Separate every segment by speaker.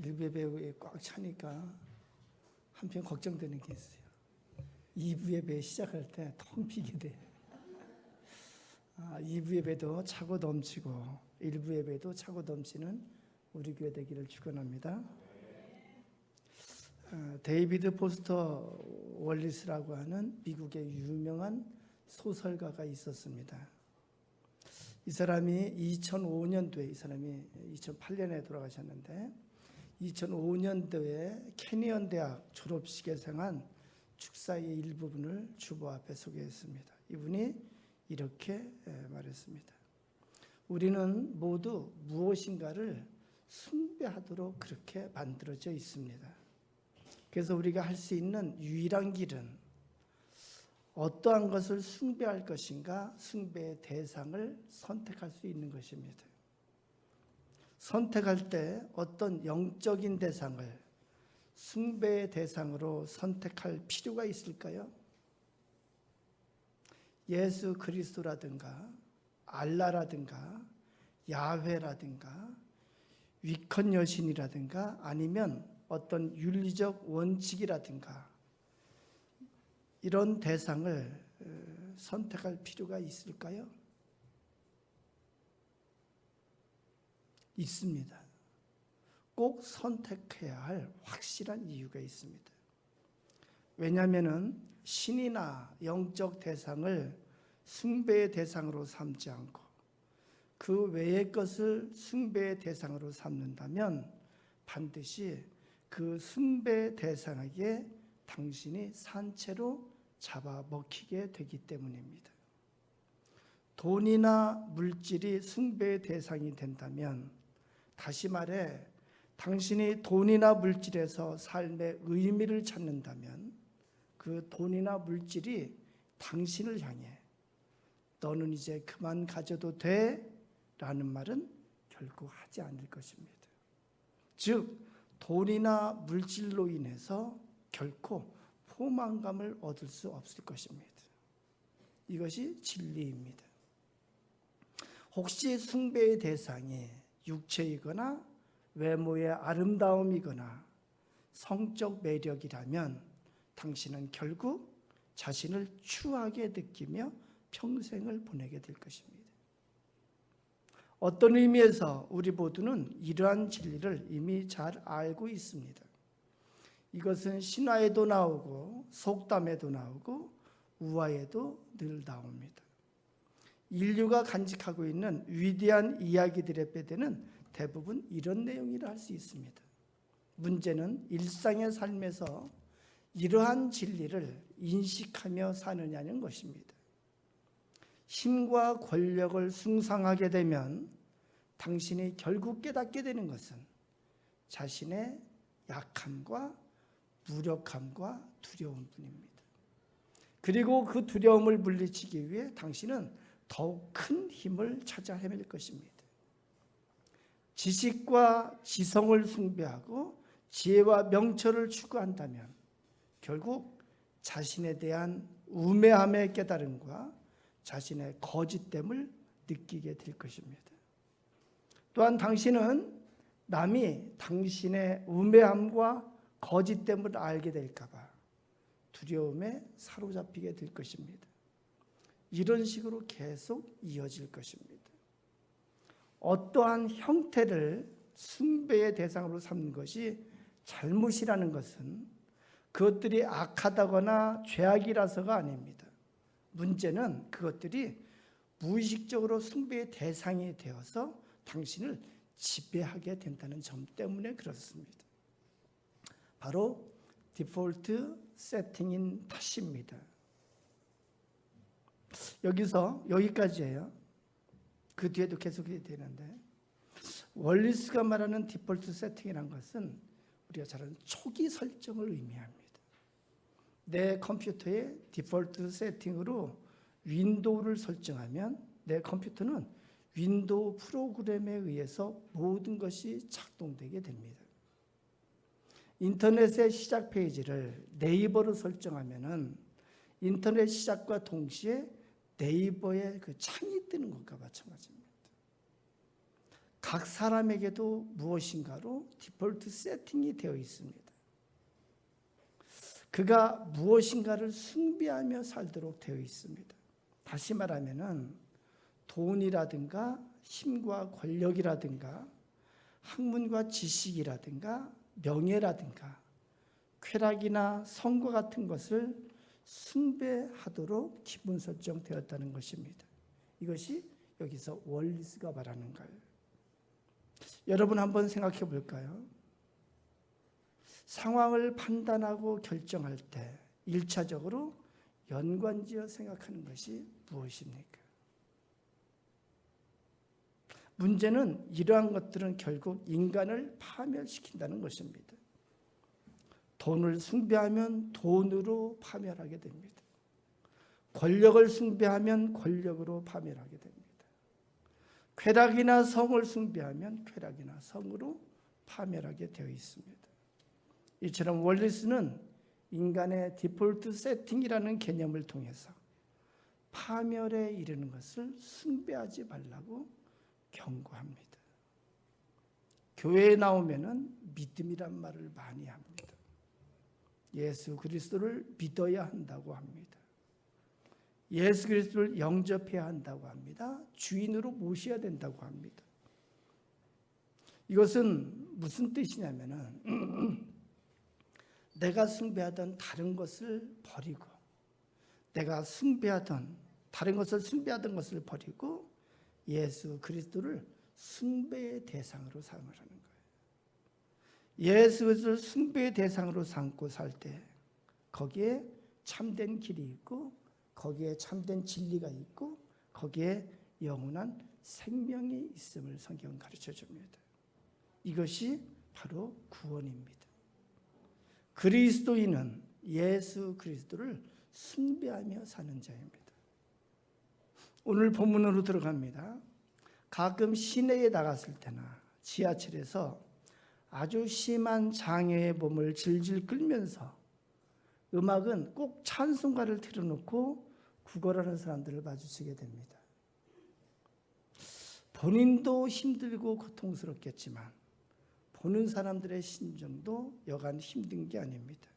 Speaker 1: 1부 예배에 꽉 차니까 한편 걱정되는 게 있어요. 2부 예배 시작할 때 텅 비게 돼. 2부 예배도 차고 넘치고 1부 예배도 차고 넘치는 우리 교회 되기를 축원합니다. 데이비드 포스터 월리스라고 하는 미국의 유명한 소설가가 있었습니다. 이 사람이 2005년도에, 이 사람이 2008년에 돌아가셨는데 2005년도에 캐니언 대학 졸업식에서 한 축사의 일부분을 주보 앞에 소개했습니다. 이분이 이렇게 말했습니다. 우리는 모두 무엇인가를 숭배하도록 그렇게 만들어져 있습니다. 그래서 우리가 할 수 있는 유일한 길은 어떠한 것을 숭배할 것인가, 숭배의 대상을 선택할 수 있는 것입니다. 선택할 때 어떤 영적인 대상을 숭배의 대상으로 선택할 필요가 있을까요? 예수 그리스도라든가 알라라든가 야훼라든가 위컨 여신이라든가 아니면 어떤 윤리적 원칙이라든가 이런 대상을 선택할 필요가 있을까요? 있습니다. 꼭 선택해야 할 확실한 이유가 있습니다. 왜냐하면 신이나 영적 대상을 숭배의 대상으로 삼지 않고 그 외의 것을 숭배의 대상으로 삼는다면 반드시 그 숭배의 대상에게 당신이 산채로 잡아먹히게 되기 때문입니다. 돈이나 물질이 숭배의 대상이 된다면, 다시 말해 당신이 돈이나 물질에서 삶의 의미를 찾는다면 그 돈이나 물질이 당신을 향해 너는 이제 그만 가져도 돼 라는 말은 결코 하지 않을 것입니다. 즉 돈이나 물질로 인해서 결코 포만감을 얻을 수 없을 것입니다. 이것이 진리입니다. 혹시 숭배의 대상이 육체이거나 외모의 아름다움이거나 성적 매력이라면 당신은 결국 자신을 추하게 느끼며 평생을 보내게 될 것입니다. 어떤 의미에서 우리 모두는 이러한 진리를 이미 잘 알고 있습니다. 이것은 신화에도 나오고 속담에도 나오고 우화에도 늘 나옵니다. 인류가 간직하고 있는 위대한 이야기들의 배대는 대부분 이런 내용이라 할 수 있습니다. 문제는 일상의 삶에서 이러한 진리를 인식하며 사느냐는 것입니다. 힘과 권력을 숭상하게 되면 당신이 결국 깨닫게 되는 것은 자신의 약함과 무력함과 두려움뿐입니다. 그리고 그 두려움을 물리치기 위해 당신은 더욱 큰 힘을 찾아 헤맬 것입니다. 지식과 지성을 숭배하고 지혜와 명철을 추구한다면 결국 자신에 대한 우매함의 깨달음과 자신의 거짓됨을 느끼게 될 것입니다. 또한 당신은 남이 당신의 우매함과 거짓됨을 알게 될까 봐 두려움에 사로잡히게 될 것입니다. 이런 식으로 계속 이어질 것입니다. 어떠한 형태를 숭배의 대상으로 삼는 것이 잘못이라는 것은 그것들이 악하다거나 죄악이라서가 아닙니다. 문제는 그것들이 무의식적으로 숭배의 대상이 되어서 당신을 지배하게 된다는 점 때문에 그렇습니다. 바로 디폴트 세팅인 탓입니다. 여기까지예요. 그 뒤에도 계속해야 되는데, 월리스가 말하는 디폴트 세팅이란 것은 우리가 잘 아는 초기 설정을 의미합니다. 내 컴퓨터의 디폴트 세팅으로 윈도우를 설정하면 내 컴퓨터는 윈도우 프로그램에 의해서 모든 것이 작동되게 됩니다. 인터넷의 시작 페이지를 네이버로 설정하면은 인터넷 시작과 동시에 네이버의 그 창이 뜨는 것과 마찬가지입니다. 각 사람에게도 무엇인가로 디폴트 세팅이 되어 있습니다. 그가 무엇인가를 숭배하며 살도록 되어 있습니다. 다시 말하면은 돈이라든가 힘과 권력이라든가 학문과 지식이라든가 명예라든가 쾌락이나 성과 같은 것을 숭배하도록 기본 설정되었다는 것입니다. 이것이 여기서 월리스가 말하는 거예요. 여러분 한번 생각해 볼까요? 상황을 판단하고 결정할 때 1차적으로 연관지어 생각하는 것이 무엇입니까? 문제는 이러한 것들은 결국 인간을 파멸시킨다는 것입니다. 돈을 숭배하면 돈으로 파멸하게 됩니다. 권력을 숭배하면 권력으로 파멸하게 됩니다. 쾌락이나 성을 숭배하면 쾌락이나 성으로 파멸하게 되어 있습니다. 이처럼 월리스는 인간의 디폴트 세팅이라는 개념을 통해서 파멸에 이르는 것을 숭배하지 말라고 경고합니다. 교회에 나오면은 믿음이란 말을 많이 합니다. 예수 그리스도를 믿어야 한다고 합니다. 예수 그리스도를 영접해야 한다고 합니다. 주인으로 모셔야 된다고 합니다. 이것은 무슨 뜻이냐면은 내가 숭배하던 다른 것을 버리고 내가 숭배하던 다른 것을 숭배하던 것을 버리고 예수 그리스도를 숭배의 대상으로 삼으라는 거예요. 예수 그리스도를 숭배의 대상으로 삼고 살 때 거기에 참된 길이 있고 거기에 참된 진리가 있고 거기에 영원한 생명이 있음을 성경은 가르쳐 줍니다. 이것이 바로 구원입니다. 그리스도인은 예수 그리스도를 숭배하며 사는 자입니다. 오늘 본문으로 들어갑니다. 가끔 시내에 나갔을 때나 지하철에서 아주 심한 장애의 몸을 질질 끌면서 음악은 꼭 찬송가를 틀어놓고 구걸하는 사람들을 마주치게 됩니다. 본인도 힘들고 고통스럽겠지만 보는 사람들의 심정도 여간 힘든 게 아닙니다.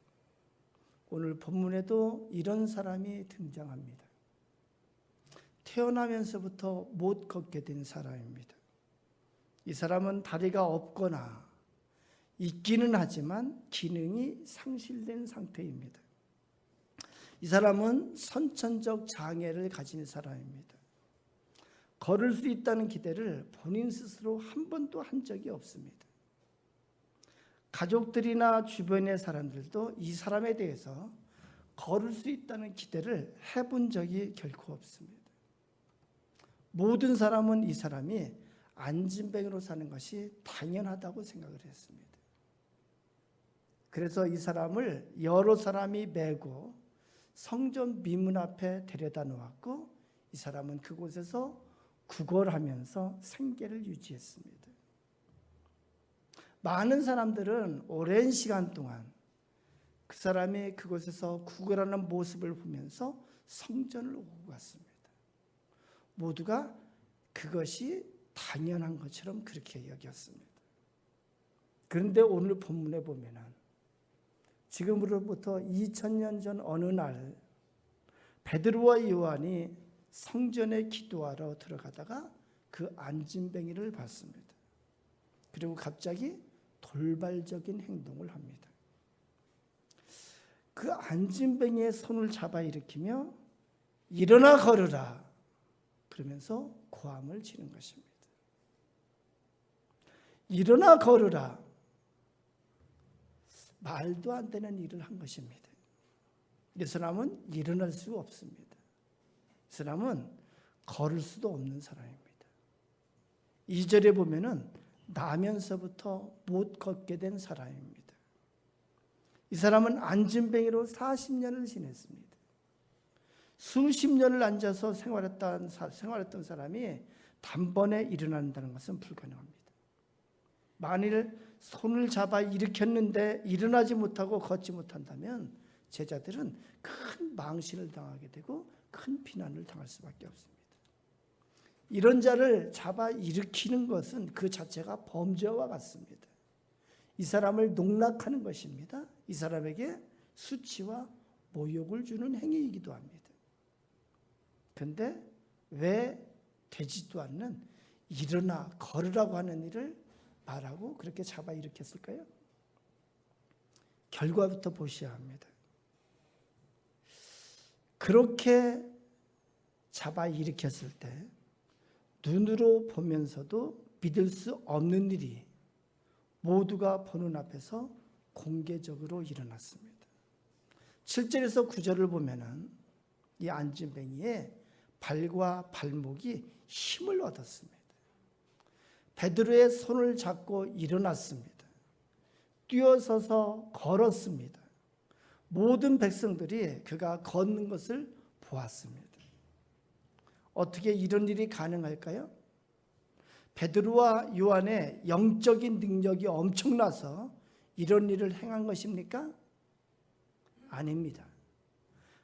Speaker 1: 오늘 본문에도 이런 사람이 등장합니다. 태어나면서부터 못 걷게 된 사람입니다. 이 사람은 다리가 없거나 있기는 하지만 기능이 상실된 상태입니다. 이 사람은 선천적 장애를 가진 사람입니다. 걸을 수 있다는 기대를 본인 스스로 한 번도 한 적이 없습니다. 가족들이나 주변의 사람들도 이 사람에 대해서 걸을 수 있다는 기대를 해본 적이 결코 없습니다. 모든 사람은 이 사람이 안진뱅이로 사는 것이 당연하다고 생각을 했습니다. 그래서 이 사람을 여러 사람이 메고 성전 미문 앞에 데려다 놓았고 이 사람은 그곳에서 구걸하면서 생계를 유지했습니다. 많은 사람들은 오랜 시간 동안 그 사람이 그곳에서 구걸하는 모습을 보면서 성전을 오고 갔습니다. 모두가 그것이 당연한 것처럼 그렇게 여겼습니다. 그런데 오늘 본문에 보면은 지금으로부터 2000년 전 어느 날 베드로와 요한이 성전에 기도하러 들어가다가 그 안진뱅이를 봤습니다. 그리고 갑자기 돌발적인 행동을 합니다. 그 안진뱅이의 손을 잡아 일으키며 일어나 걸으라 그러면서 고함을 치는 것입니다. 일어나 걸으라. 말도 안 되는 일을 한 것입니다. 이 사람은 일어날 수가 없습니다. 이 사람은 걸을 수도 없는 사람입니다. 2절에 보면은 나면서부터 못 걷게 된 사람입니다. 이 사람은 안진뱅이로 40년을 지냈습니다. 수십 년을 앉아서 생활했던 사람이 단번에 일어난다는 것은 불가능합니다. 만일 손을 잡아 일으켰는데 일어나지 못하고 걷지 못한다면 제자들은 큰 망신을 당하게 되고 큰 비난을 당할 수밖에 없습니다. 이런 자를 잡아 일으키는 것은 그 자체가 범죄와 같습니다. 이 사람을 농락하는 것입니다. 이 사람에게 수치와 모욕을 주는 행위이기도 합니다. 그런데 왜 되지도 않는 일어나 걸으라고 하는 일을 말하고 그렇게 잡아 일으켰을까요? 결과부터 보셔야 합니다. 그렇게 잡아 일으켰을 때 눈으로 보면서도 믿을 수 없는 일이 모두가 보는 앞에서 공개적으로 일어났습니다. 7절에서 9절을 보면은 이 안진뱅이의 발과 발목이 힘을 얻었습니다. 베드로의 손을 잡고 일어났습니다. 뛰어서서 걸었습니다. 모든 백성들이 그가 걷는 것을 보았습니다. 어떻게 이런 일이 가능할까요? 베드로와 요한의 영적인 능력이 엄청나서 이런 일을 행한 것입니까? 아닙니다.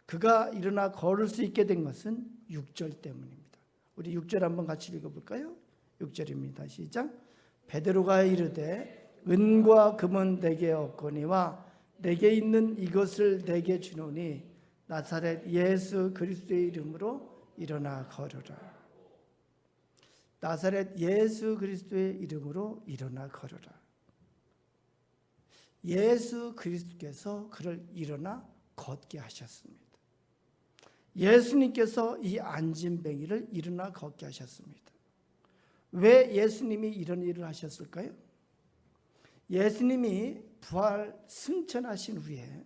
Speaker 1: 그가 일어나 걸을 수 있게 된 것은 6절 때문입니다. 우리 6절 한번 같이 읽어볼까요? 6절입니다. 시작. 베드로가 이르되 은과 금은 내게 없거니와 내게 있는 이것을 내게 주노니 나사렛 예수 그리스도의 이름으로 일어나 걸으라. 나사렛 예수 그리스도의 이름으로 일어나 걸으라. 예수 그리스도께서 그를 일어나 걷게 하셨습니다. 예수님께서 이 안진뱅이를 일어나 걷게 하셨습니다. 왜 예수님이 이런 일을 하셨을까요? 예수님이 부활 승천하신 후에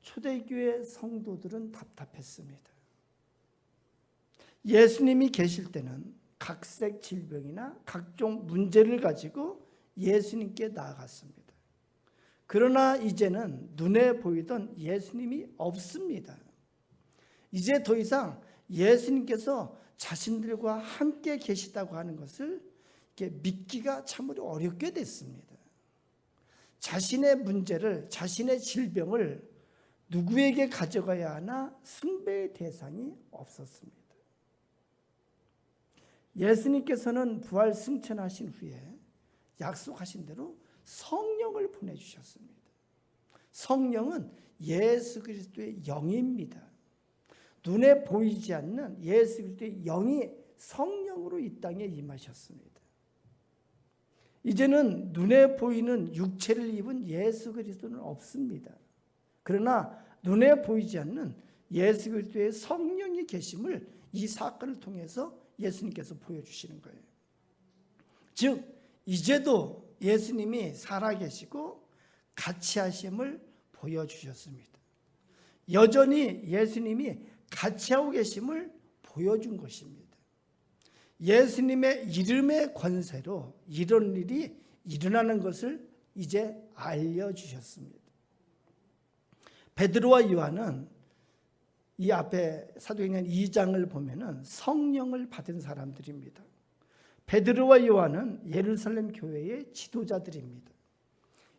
Speaker 1: 초대교회 성도들은 답답했습니다. 예수님이 계실 때는 각색 질병이나 각종 문제를 가지고 예수님께 나아갔습니다. 그러나 이제는 눈에 보이던 예수님이 없습니다. 이제 더 이상 예수님께서 자신들과 함께 계시다고 하는 것을 믿기가 참으로 어렵게 됐습니다. 자신의 문제를, 자신의 질병을 누구에게 가져가야 하나 숭배의 대상이 없었습니다. 예수님께서는 부활 승천하신 후에 약속하신 대로 성령을 보내주셨습니다. 성령은 예수 그리스도의 영입니다. 눈에 보이지 않는 예수 그리스도의 영이 성령으로 이 땅에 임하셨습니다. 이제는 눈에 보이는 육체를 입은 예수 그리스도는 없습니다. 그러나 눈에 보이지 않는 예수 그리스도의 성령이 계심을 이 사건을 통해서 예수님께서 보여주시는 거예요. 즉 이제도 예수님이 살아계시고 같이 하심을 보여주셨습니다. 여전히 예수님이 같이 하고 계심을 보여준 것입니다. 예수님의 이름의 권세로 이런 일이 일어나는 것을 이제 알려주셨습니다. 베드로와 요한은 이 앞에 사도행전 2장을 보면은 성령을 받은 사람들입니다. 베드로와 요한은 예루살렘 교회의 지도자들입니다.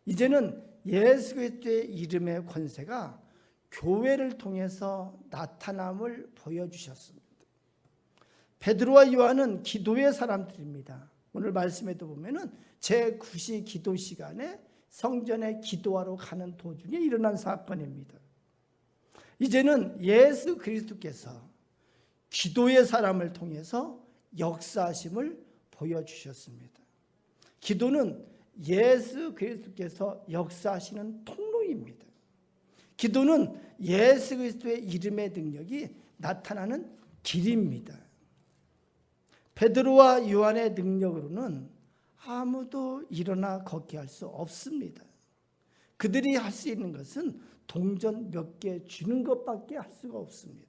Speaker 1: 이제는 예수 그리스도의 이름의 권세가 교회를 통해서 나타남을 보여주셨습니다. 베드로와 요한은 기도의 사람들입니다. 오늘 말씀에도 보면은 제9시 기도 시간에 성전에 기도하러 가는 도중에 일어난 사건입니다. 이제는 예수 그리스도께서 기도의 사람을 통해서 역사하심을 보여주셨습니다. 기도는 예수 그리스도께서 역사하시는 통로입니다. 기도는 예수 그리스도의 이름의 능력이 나타나는 길입니다. 베드로와 요한의 능력으로는 아무도 일어나 걷게 할 수 없습니다. 그들이 할 수 있는 것은 동전 몇 개 주는 것밖에 할 수가 없습니다.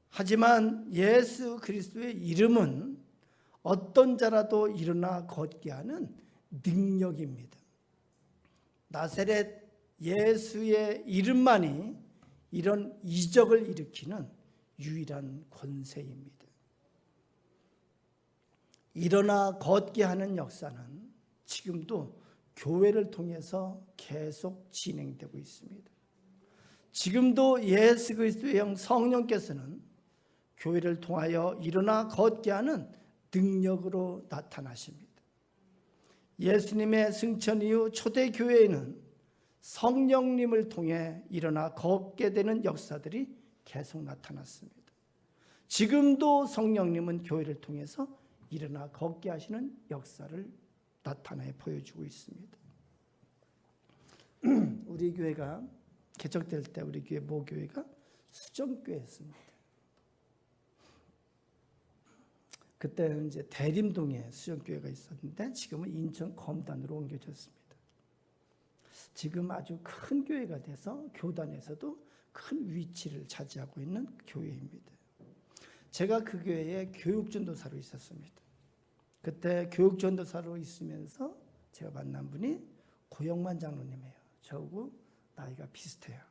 Speaker 1: 하지만 예수 그리스도의 이름은 어떤 자라도 일어나 걷게 하는 능력입니다. 나사렛 예수의 이름만이 이런 이적을 일으키는 유일한 권세입니다. 일어나 걷게 하는 역사는 지금도 교회를 통해서 계속 진행되고 있습니다. 지금도 예수 그리스도의 영 성령께서는 교회를 통하여 일어나 걷게 하는 능력으로 나타나십니다. 예수님의 승천 이후 초대교회에는 성령님을 통해 일어나 걷게 되는 역사들이 계속 나타났습니다. 지금도 성령님은 교회를 통해서 일어나 걷게 하시는 역사를 나타내 보여주고 있습니다. 우리 교회가 개척될 때 우리 교회 모교회가 수정교회였습니다. 그때는 이제 대림동에 수정교회가 있었는데 지금은 인천 검단으로 옮겨졌습니다. 지금 아주 큰 교회가 돼서 교단에서도 큰 위치를 차지하고 있는 교회입니다. 제가 그 교회에 교육전도사로 있었습니다. 그때 교육전도사로 있으면서 제가 만난 분이 고영만 장로님이에요. 저하고 나이가 비슷해요.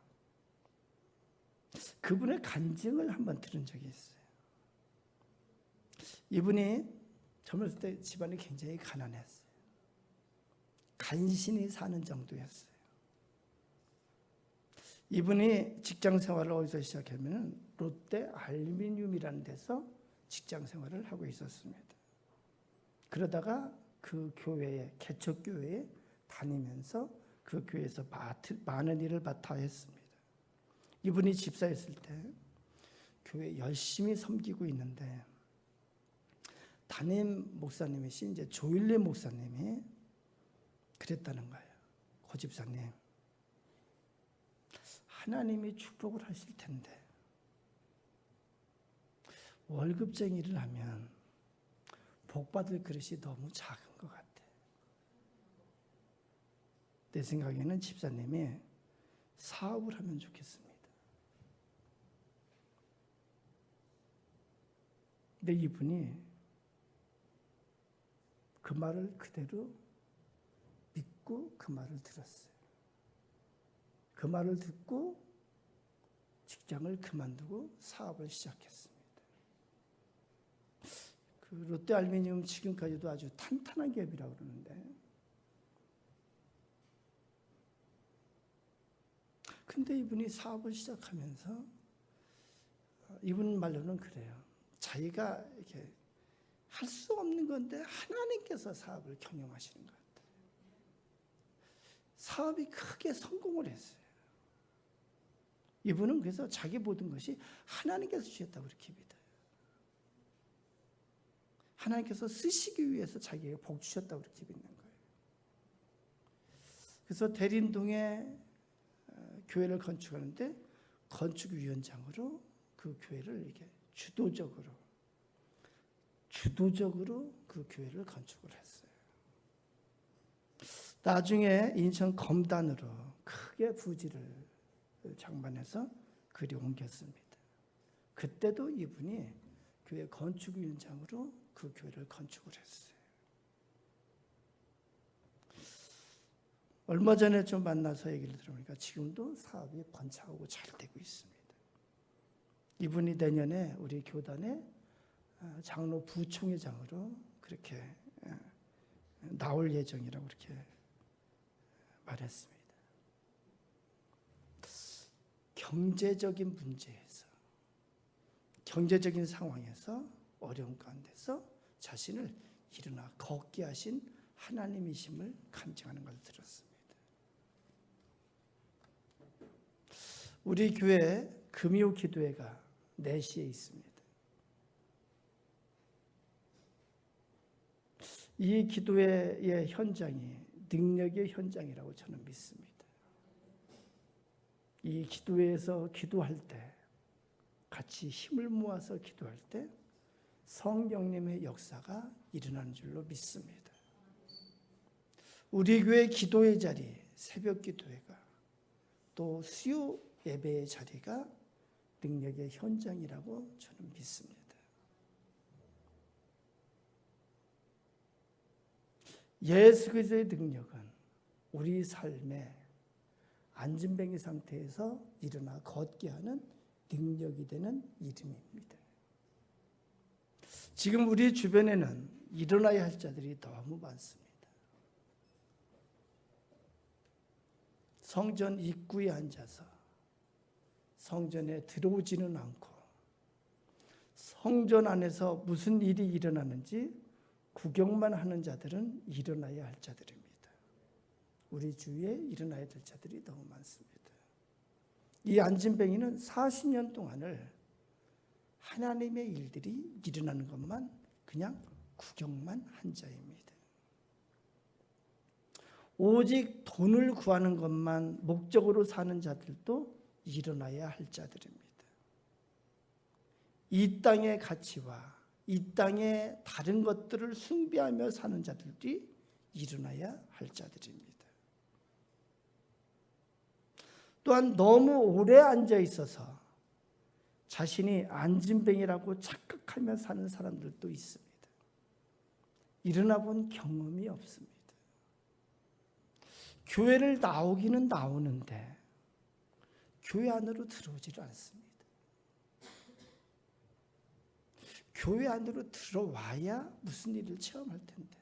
Speaker 1: 그분의 간증을 한번 들은 적이 있어요. 이분이 젊었을 때 집안이 굉장히 가난했어요. 간신히 사는 정도였어요. 이분이 직장 생활을 어디서 시작하면 롯데 알루미늄이라는 데서 직장 생활을 하고 있었습니다. 그러다가 그 교회에 개척교회에 다니면서 그 교회에서 많은 일을 맡아 했습니다. 이분이 집사였을 때 교회 열심히 섬기고 있는데 담임 목사님이신 이제 조일래 목사님이 그랬다는 거예요. 고 집사님, 하나님이 축복을 하실 텐데 월급쟁이를 하면 복받을 그릇이 너무 작은 것 같아. 내 생각에는 집사님이 사업을 하면 좋겠습니다. 근데 이분이 그 말을 그대로 믿고 그 말을 들었어요. 그 말을 듣고 직장을 그만두고 사업을 시작했습니다. 그 롯데알루미늄 지금까지도 아주 탄탄한 기업이라고 그러는데, 근데 이분이 사업을 시작하면서 이분 말로는 그래요. 자기가 이렇게 할 수 없는 건데 하나님께서 사업을 경영하시는 것 같아요. 사업이 크게 성공을 했어요. 이분은 그래서 자기 모든 것이 하나님께서 주셨다고 그렇게 믿어요. 하나님께서 쓰시기 위해서 자기에게 복 주셨다고 그렇게 믿는 거예요. 그래서 대림동에 교회를 건축하는데 건축위원장으로 그 교회를 이렇게 주도적으로 그 교회를 건축을 했어요. 나중에 인천 검단으로 크게 부지를 장만해서 그리 옮겼습니다. 그때도 이분이 교회 건축위원장으로 그 교회를 건축을 했어요. 얼마 전에 좀 만나서 얘기를 들어보니까 지금도 사업이 번창하고 잘 되고 있습니다. 이분이 내년에 우리 교단의 장로 부총회장으로 그렇게 나올 예정이라고 그렇게 말했습니다. 경제적인 문제에서, 경제적인 상황에서, 어려운 가운데서 자신을 일어나 걷게 하신 하나님이심을 간증하는 걸 들었습니다. 우리 교회 금요 기도회가 4시에 있습니다. 이 기도회의 현장이 능력의 현장이라고 저는 믿습니다. 이 기도회에서 기도할 때, 같이 힘을 모아서 기도할 때 성령님의 역사가 일어나는 줄로 믿습니다. 우리 교회 기도의 자리, 새벽 기도회가 또 수요 예배의 자리가 능력의 현장이라고 저는 믿습니다. 예수 그리스도의 능력은 우리 삶에 안진뱅이 상태에서 일어나 걷게 하는 능력이 되는 이름입니다. 지금 우리 주변에는 일어나야 할 자들이 너무 많습니다. 성전 입구에 앉아서 성전에 들어오지는 않고 성전 안에서 무슨 일이 일어나는지 구경만 하는 자들은 일어나야 할 자들입니다. 우리 주위에 일어나야 될 자들이 너무 많습니다. 이 안진뱅이는 40년 동안을 하나님의 일들이 일어나는 것만 그냥 구경만 한 자입니다. 오직 돈을 구하는 것만 목적으로 사는 자들도 일어나야 할 자들입니다. 이 땅의 가치와 이 땅의 다른 것들을 숭배하며 사는 자들이 일어나야 할 자들입니다. 또한 너무 오래 앉아 있어서 자신이 안진뱅이라고 착각하며 사는 사람들도 있습니다. 일어나 본 경험이 없습니다. 교회를 나오기는 나오는데 교회 안으로 들어오지를 않습니다. 교회 안으로 들어와야 무슨 일을 체험할 텐데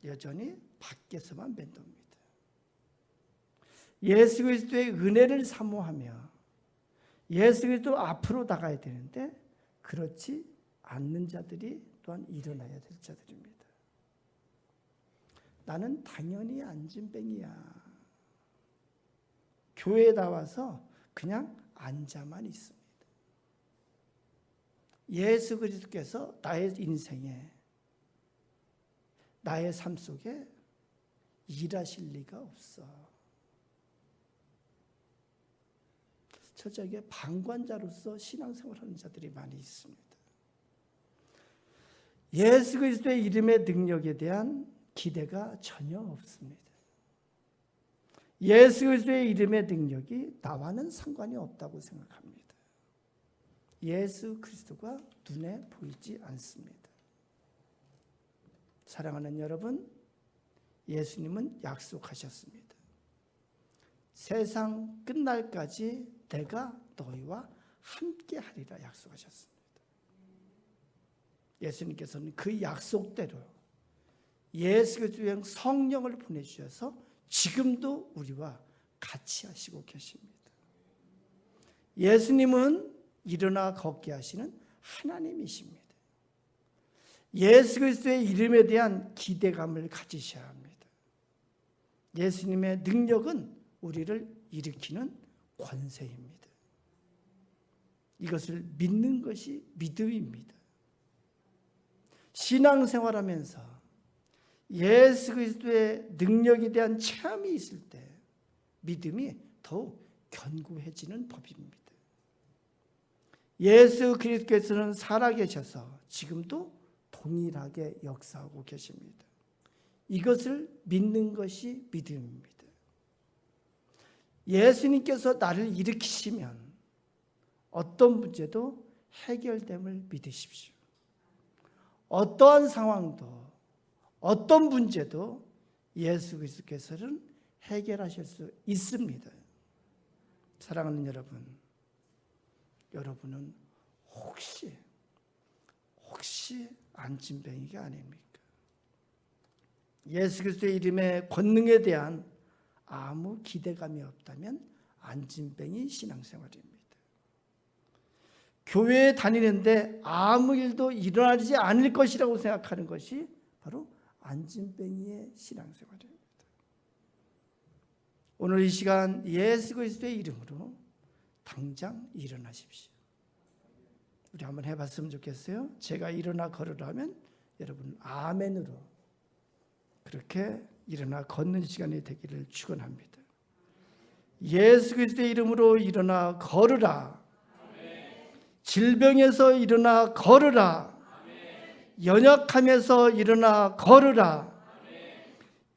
Speaker 1: 여전히 밖에서만 맴돕니다. 예수 그리스도의 은혜를 사모하며 예수 그리스도 앞으로 나가야 되는데 그렇지 않는 자들이 또한 일어나야 될 자들입니다. 나는 당연히 안진뱅이야. 교회에 나와서 그냥 앉아만 있습니다. 예수 그리스도께서 나의 인생에 나의 삶 속에 일하실 리가 없어. 저쪽에 방관자로서 신앙생활하는 자들이 많이 있습니다. 예수 그리스도의 이름의 능력에 대한 기대가 전혀 없습니다. 예수 그리스도의 이름의 능력이 나와는 상관이 없다고 생각합니다. 예수 그리스도가 눈에 보이지 않습니다. 사랑하는 여러분, 예수님은 약속하셨습니다. 세상 끝날까지 내가 너희와 함께 하리라 약속하셨습니다. 예수님께서는 그 약속대로 예수 그리스도의 성령을 보내주셔서 지금도 우리와 같이 하시고 계십니다. 예수님은 일어나 걷게 하시는 하나님이십니다. 예수 그리스도의 이름에 대한 기대감을 가지셔야 합니다. 예수님의 능력은 우리를 일으키는 권세입니다. 이것을 믿는 것이 믿음입니다. 신앙생활하면서 예수 그리스도의 능력에 대한 체험이 있을 때 믿음이 더욱 견고해지는 법입니다. 예수 그리스도께서는 살아계셔서 지금도 동일하게 역사하고 계십니다. 이것을 믿는 것이 믿음입니다. 예수님께서 나를 일으키시면 어떤 문제도 해결됨을 믿으십시오. 어떠한 상황도 어떤 문제도 예수 그리스도께서는 해결하실 수 있습니다. 사랑하는 여러분, 여러분은 혹시 안진뱅이가 아닙니까? 예수 그리스도의 이름의 권능에 대한 아무 기대감이 없다면 안진뱅이 신앙생활입니다. 교회에 다니는데 아무 일도 일어나지 않을 것이라고 생각하는 것이 바로 안진뱅이의 신앙생활입니다. 오늘 이 시간 예수 그리스도의 이름으로 당장 일어나십시오. 우리 한번 해봤으면 좋겠어요. 제가 일어나 걸으라 하면 여러분 아멘으로 그렇게 일어나 걷는 시간이 되기를 축원합니다. 예수 그리스도의 이름으로 일어나 걸으라. 질병에서 일어나 걸으라. 연약함에서 일어나 걸으라.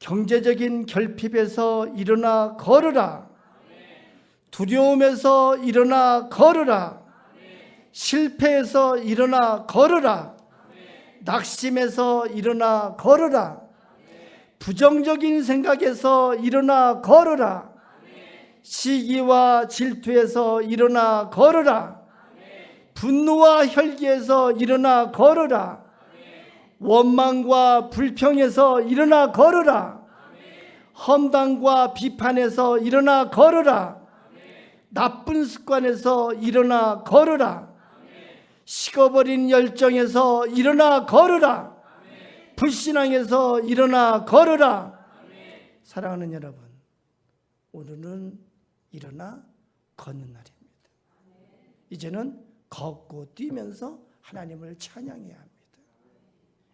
Speaker 1: 경제적인 결핍에서 일어나 걸으라. 두려움에서 일어나 걸으라. 실패에서 일어나 걸으라. 낙심에서 일어나 걸으라. 부정적인 생각에서 일어나 걸으라. 시기와 질투에서 일어나 걸으라. 분노와 혈기에서 일어나 걸으라. 원망과 불평에서 일어나 걸으라. 험담과 비판에서 일어나 걸으라. 나쁜 습관에서 일어나 걸으라. 식어버린 열정에서 일어나 걸으라. 불신앙에서 일어나 걸으라. 사랑하는 여러분, 오늘은 일어나 걷는 날입니다. 이제는 걷고 뛰면서 하나님을 찬양해야 합니다.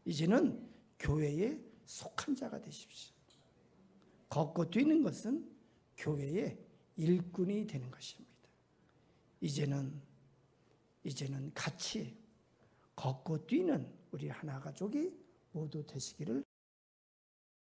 Speaker 1: 이제는 교회에 속한 자가 되십시오. 걷고 뛰는 것은 교회의 일꾼이 되는 것입니다. 이제는 같이 걷고 뛰는 우리 하나 가족이 모두 되시기를